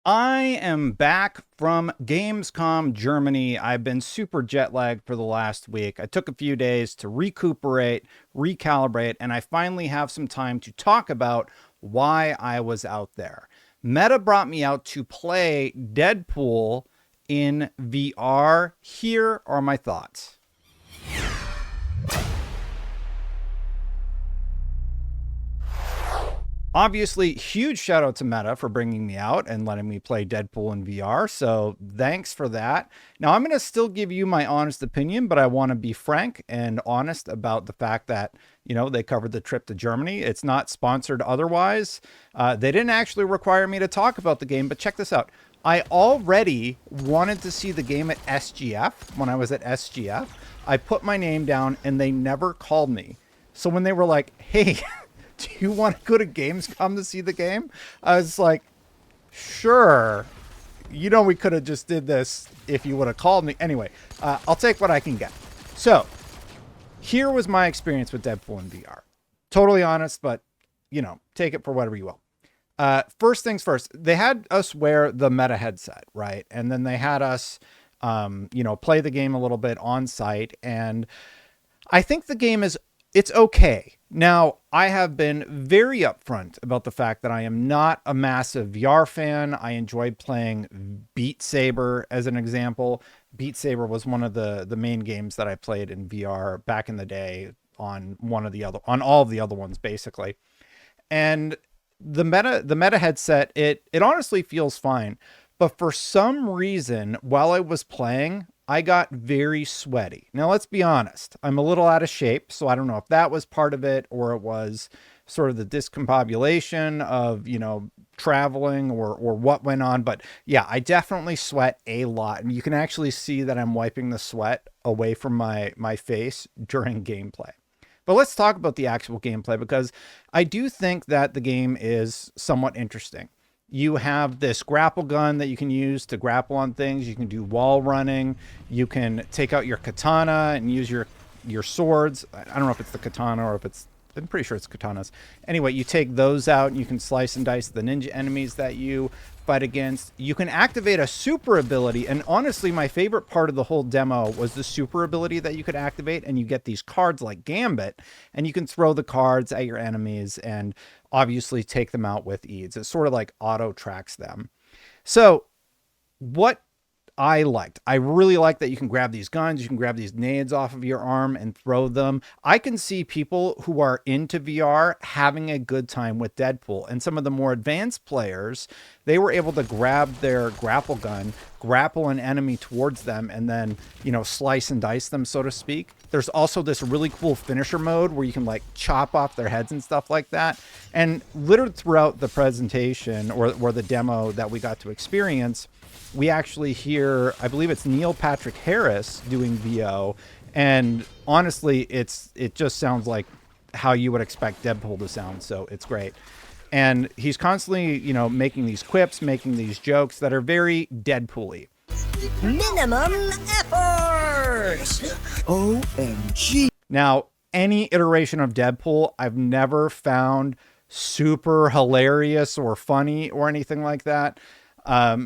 I am back from Gamescom Germany. I've been super jet lagged for the last week. I took a few days to recuperate, recalibrate, and I finally have some time to talk about why I was out there. Meta brought me out to play Deadpool in VR. Here are my thoughts. Obviously, huge shout out to Meta for bringing me out and letting me play Deadpool in VR. So thanks for that. Now, I'm going to still give you my honest opinion, but I want to be frank and honest about the fact that, they covered the trip to Germany. It's not sponsored otherwise. They didn't actually require me to talk about the game, but check this out. I already wanted to see the game at SGF when I was at SGF. I put my name down and they never called me. So when they were like, hey, do you want to go to Gamescom to see the game? I was like, sure. We could have just did this if you would have called me. Anyway, I'll take what I can get. So here was my experience with Deadpool in VR. Totally honest, but, take it for whatever you will. First things first, they had us wear the Meta headset, right? And then they had us, play the game a little bit on site. And I think the game it's okay. Now, I have been very upfront about the fact that I am not a massive VR fan. I enjoyed playing Beat Saber as an example. Beat Saber was one of the main games that I played in VR back in the day on all of the other ones basically. And the meta headset, it honestly feels fine. But for some reason, while I was playing, I got very sweaty. Now, let's be honest. I'm a little out of shape, so I don't know if that was part of it or it was sort of the discombobulation of, traveling or what went on. But yeah, I definitely sweat a lot. And you can actually see that I'm wiping the sweat away from my face during gameplay. But let's talk about the actual gameplay because I do think that the game is somewhat interesting. You have this grapple gun that you can use to grapple on things. You can do wall running. You can take out your katana and use your swords. I don't know if it's the katana or if it's, I'm pretty sure it's katanas. Anyway, you take those out and you can slice and dice the ninja enemies that you fight against. You can activate a super ability. And honestly, my favorite part of the whole demo was the super ability that you could activate. And you get these cards like Gambit, and you can throw the cards at your enemies and obviously take them out with ease. It sort of like auto tracks them. So what I really like that you can grab these guns, you can grab these nades off of your arm and throw them. I can see people who are into VR having a good time with Deadpool. And some of the more advanced players, they were able to grab their grapple gun, grapple an enemy towards them, and then, slice and dice them, so to speak. There's also this really cool finisher mode where you can like chop off their heads and stuff like that. And littered throughout the presentation or the demo that we got to experience, we actually hear, I believe it's Neil Patrick Harris doing VO, and honestly, it just sounds like how you would expect Deadpool to sound, so it's great. And he's constantly, making these quips, making these jokes that are very Deadpool-y. Minimum effort! OMG. Now, any iteration of Deadpool, I've never found super hilarious or funny or anything like that.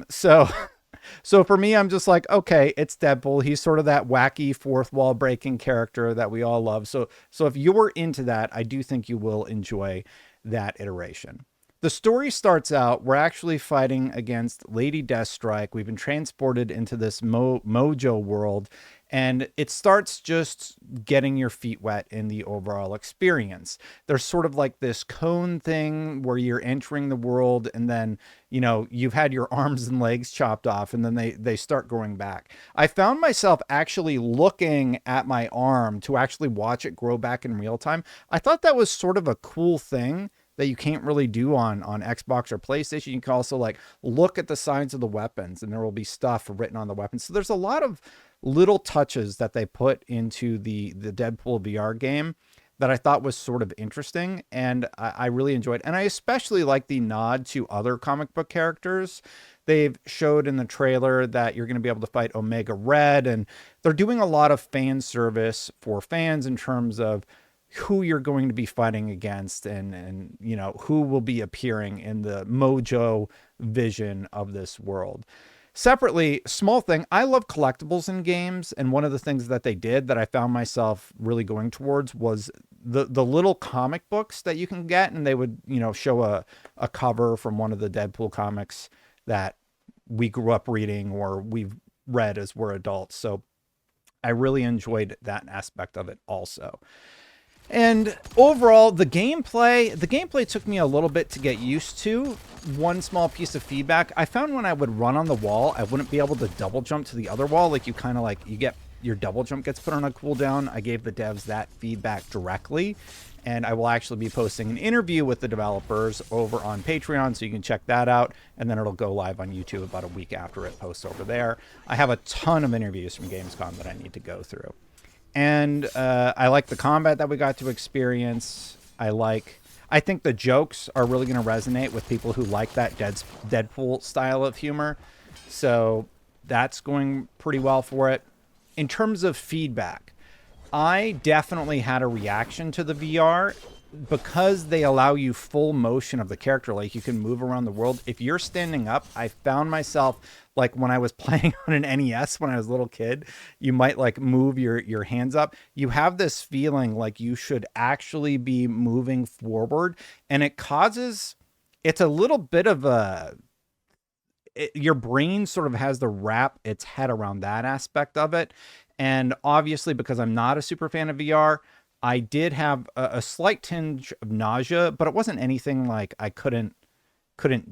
So for me, I'm just like, okay, it's Deadpool. He's sort of that wacky fourth wall breaking character that we all love. So if you were into that, I do think you will enjoy that iteration. The story starts out, we're actually fighting against Lady Deathstrike. We've been transported into this Mojo world, and it starts just getting your feet wet in the overall experience. There's sort of like this cone thing where you're entering the world, and then, you've had your arms and legs chopped off, and then they start growing back. I found myself actually looking at my arm to actually watch it grow back in real time. I thought that was sort of a cool thing that you can't really do on Xbox or PlayStation. You can also like look at the signs of the weapons and there will be stuff written on the weapons. So there's a lot of little touches that they put into the Deadpool VR game that I thought was sort of interesting, and I really enjoyed. And I especially like the nod to other comic book characters. They've showed in the trailer that you're going to be able to fight Omega Red, and they're doing a lot of fan service for fans in terms of who you're going to be fighting against and who will be appearing in the Mojo vision of this world. Separately, small thing, I love collectibles in games, and one of the things that they did that I found myself really going towards was the little comic books that you can get, and they would, you know, show a cover from one of the Deadpool comics that we grew up reading or we've read as we're adults. So I really enjoyed that aspect of it also. And overall, the gameplay took me a little bit to get used to. One small piece of feedback, I found when I would run on the wall, I wouldn't be able to double jump to the other wall. Like you kind of like, you get your double jump gets put on a cooldown. I gave the devs that feedback directly. And I will actually be posting an interview with the developers over on Patreon, so you can check that out. And then it'll go live on YouTube about a week after it posts over there. I have a ton of interviews from Gamescom that I need to go through. And I like the combat that we got to experience. I think the jokes are really going to resonate with people who like that Deadpool style of humor. So that's going pretty well for it. In terms of feedback, I definitely had a reaction to the VR because they allow you full motion of the character. Like you can move around the world. If you're standing up, I found myself like when I was playing on an NES when I was a little kid, you might like move your hands up. You have this feeling like you should actually be moving forward, and it's a little bit of your brain sort of has to wrap its head around that aspect of it. And obviously, because I'm not a super fan of VR, I did have a slight tinge of nausea, but it wasn't anything like I couldn't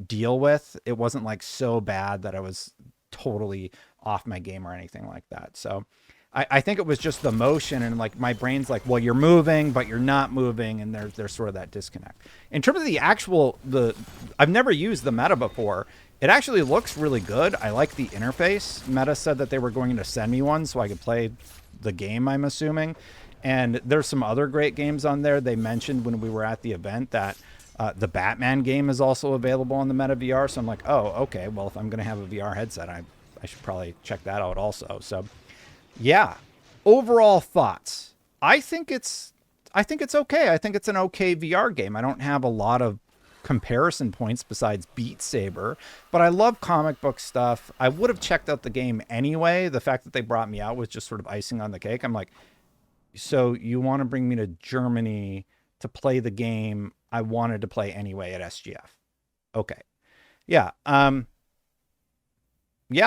deal with. It wasn't like so bad that I was totally off my game or anything like that. So I think it was just the motion, and like my brain's like, well, you're moving, but you're not moving, and there's sort of that disconnect. In terms of I've never used the Meta before. It actually looks really good. I like the interface. Meta said that they were going to send me one so I could play the game, I'm assuming. And there's some other great games on there. They mentioned when we were at the event that the Batman game is also available on the Meta VR. So I'm like, oh, okay. Well, if I'm going to have a VR headset, I should probably check that out also. So yeah, overall thoughts. I think it's okay. I think it's an okay VR game. I don't have a lot of comparison points besides Beat Saber, but I love comic book stuff. I would have checked out the game anyway. The fact that they brought me out was just sort of icing on the cake. I'm like, so you want to bring me to Germany to play the game I wanted to play anyway at SGF? Okay. Yeah. Yeah,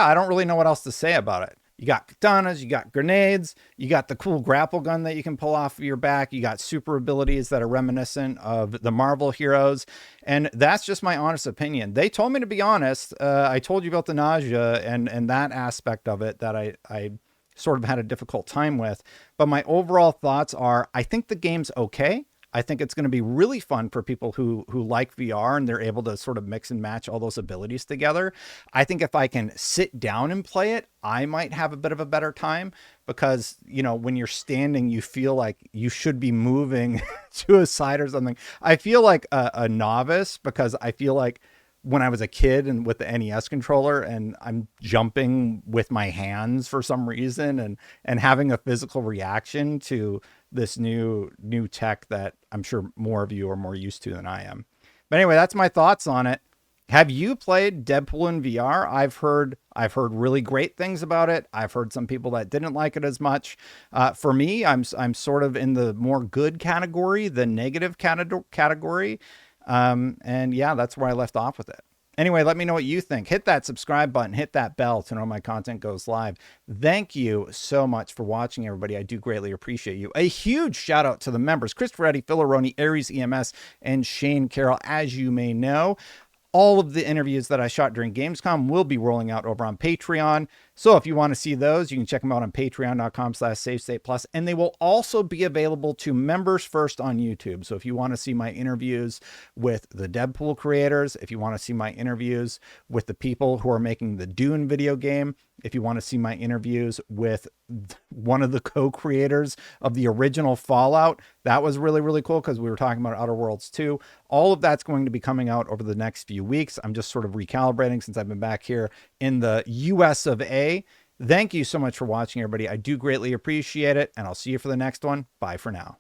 I don't really know what else to say about it. You got katanas, you got grenades, you got the cool grapple gun that you can pull off of your back, you got super abilities that are reminiscent of the Marvel heroes, and that's just my honest opinion. They told me to be honest. I told you about the nausea and that aspect of it that I sort of had a difficult time with, but my overall thoughts are, I think the game's okay. I think it's going to be really fun for people who like VR and they're able to sort of mix and match all those abilities together. I think if I can sit down and play it, I might have a bit of a better time because, you know, when you're standing, you feel like you should be moving to a side or something. I feel like a novice because I feel like when I was a kid and with the NES controller and I'm jumping with my hands for some reason and having a physical reaction to this new tech that I'm sure more of you are more used to than I am. But anyway, that's my thoughts on it. Have you played Deadpool in VR? I've heard really great things about it. I've heard some people that didn't like it as much. For me, I'm sort of in the more good category, the negative category. And yeah, that's where I left off with it. Anyway, let me know what you think. Hit that subscribe button, hit that bell to know my content goes live. Thank you so much for watching, everybody. I do greatly appreciate you. A huge shout out to the members, Christopher Eddy, Philaroni, Aries EMS, and Shane Carroll. As you may know, all of the interviews that I shot during Gamescom will be rolling out over on Patreon. So if you want to see those, you can check them out on patreon.com/SafeStatePlus. And they will also be available to members first on YouTube. So if you want to see my interviews with the Deadpool creators, if you want to see my interviews with the people who are making the Dune video game, if you want to see my interviews with one of the co-creators of the original Fallout, that was really, really cool because we were talking about Outer Worlds 2. All of that's going to be coming out over the next few weeks. I'm just sort of recalibrating since I've been back here in the US of A. Thank you so much for watching, everybody. I do greatly appreciate it, and I'll see you for the next one. Bye for now.